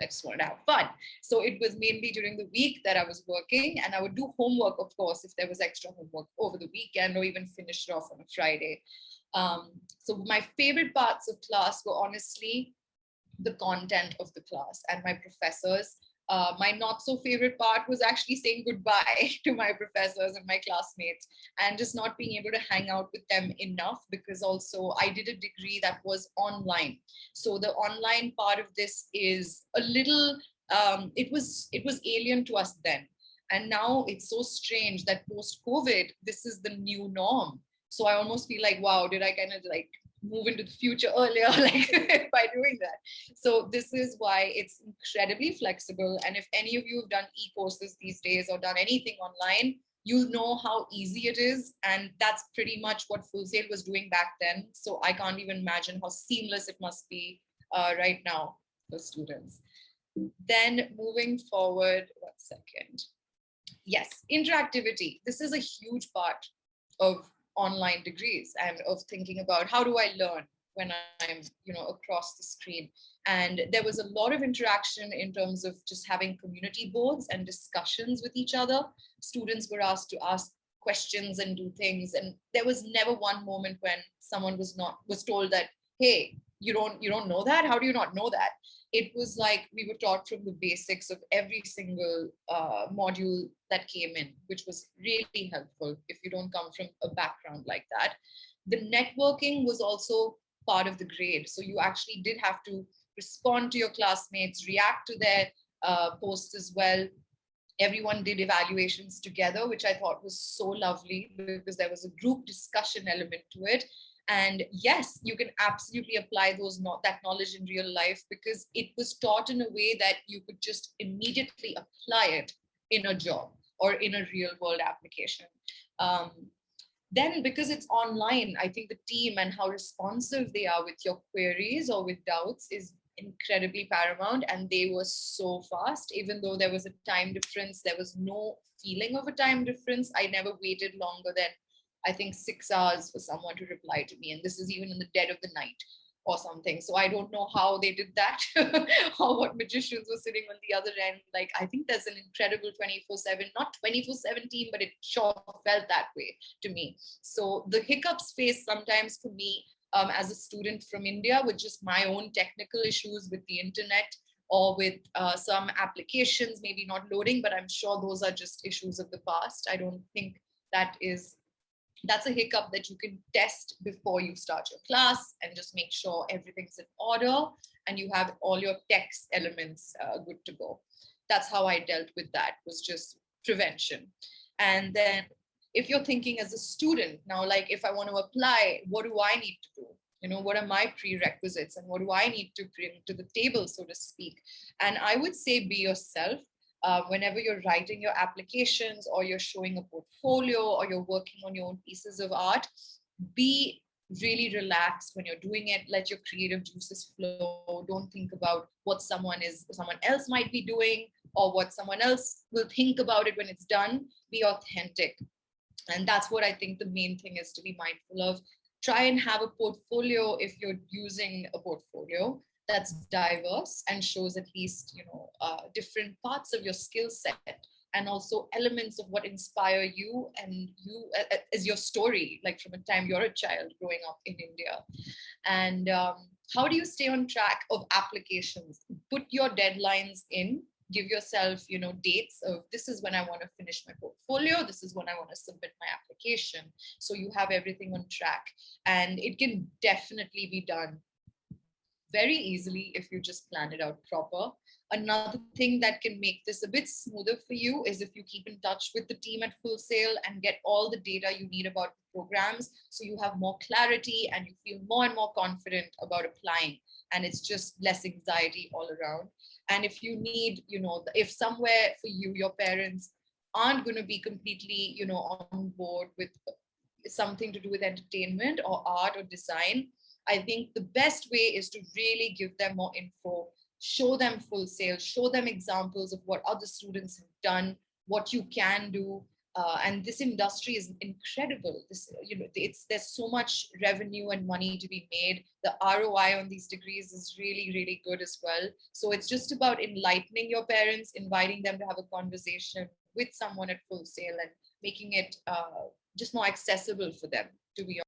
I just wanted to have fun. So it was mainly during the week that I was working, and I would do homework, of course, if there was extra homework over the weekend, or even finish it off on a Friday. So my favorite parts of class were honestly the content of the class and my professors. My not so favorite part was actually saying goodbye to my professors and my classmates, and just not being able to hang out with them enough, because also I did a degree that was online. So the online part of this is a little, it was alien to us then. And now it's so strange that post COVID, this is the new norm. So I almost feel like, wow, did I kind of like move into the future earlier, like by doing that? So this is why it's incredibly flexible. And if any of you have done e-courses these days or done anything online, you'll know how easy it is. And that's pretty much what Full Sail was doing back then. So I can't even imagine how seamless it must be right now for students. Then moving forward, 1 second. Yes, interactivity. This is a huge part of online degrees and of thinking about how do I learn when I'm, across the screen. And there was a lot of interaction in terms of just having community boards and discussions with each other. Students were asked to ask questions and do things, and there was never one moment when someone was told that, hey, you don't know that, how do you not know that? It was like we were taught from the basics of every single module that came in, which was really helpful if you don't come from a background like that. The networking was also part of the grade. So you actually did have to respond to your classmates, react to their posts as well. Everyone did evaluations together, which I thought was so lovely because there was a group discussion element to it. And yes, you can absolutely apply that knowledge in real life, because it was taught in a way that you could just immediately apply it in a job or in a real world application. Then because it's online, I think the team and how responsive they are with your queries or with doubts is incredibly paramount. And they were so fast. Even though there was a time difference, there was no feeling of a time difference. I never waited longer than, I think, 6 hours for someone to reply to me. And this is even in the dead of the night or something. So I don't know how they did that or what magicians were sitting on the other end. Like, I think there's an incredible 24/7, not 24/7 team, but it sure felt that way to me. So the hiccups faced sometimes for me as a student from India with just my own technical issues with the internet, or with some applications maybe not loading, but I'm sure those are just issues of the past. I don't think that's a hiccup that you can test before you start your class, and just make sure everything's in order and you have all your text elements good to go. That's how I dealt with that, was just prevention. And then if you're thinking as a student now, like if I want to apply, what do I need to do? What are my prerequisites and what do I need to bring to the table, so to speak? And I would say be yourself. Whenever you're writing your applications or you're showing a portfolio or you're working on your own pieces of art, be really relaxed when you're doing it. Let your creative juices flow. Don't think about what someone else might be doing or what someone else will think about it when it's done. Be authentic. And that's what I think the main thing is to be mindful of. Try and have a portfolio, if you're using a portfolio, that's diverse and shows at least different parts of your skill set, and also elements of what inspire you and you as your story, like from a time you're a child growing up in India. And how do you stay on track of applications? Put your deadlines in. Give yourself dates of, this is when I want to finish my portfolio, this is when I want to submit my application, so you have everything on track. And it can definitely be done very easily if you just plan it out proper. Another thing that can make this a bit smoother for you is if you keep in touch with the team at Full Sail and get all the data you need about the programs, so you have more clarity and you feel more and more confident about applying, and it's just less anxiety all around. And if you need, if somewhere for you, your parents aren't going to be completely, on board with something to do with entertainment or art or design, I think the best way is to really give them more info, show them Full Sail, show them examples of what other students have done, what you can do. And this industry is incredible. There's so much revenue and money to be made. The ROI on these degrees is really, really good as well. So it's just about enlightening your parents, inviting them to have a conversation with someone at Full Sail, and making it just more accessible for them to be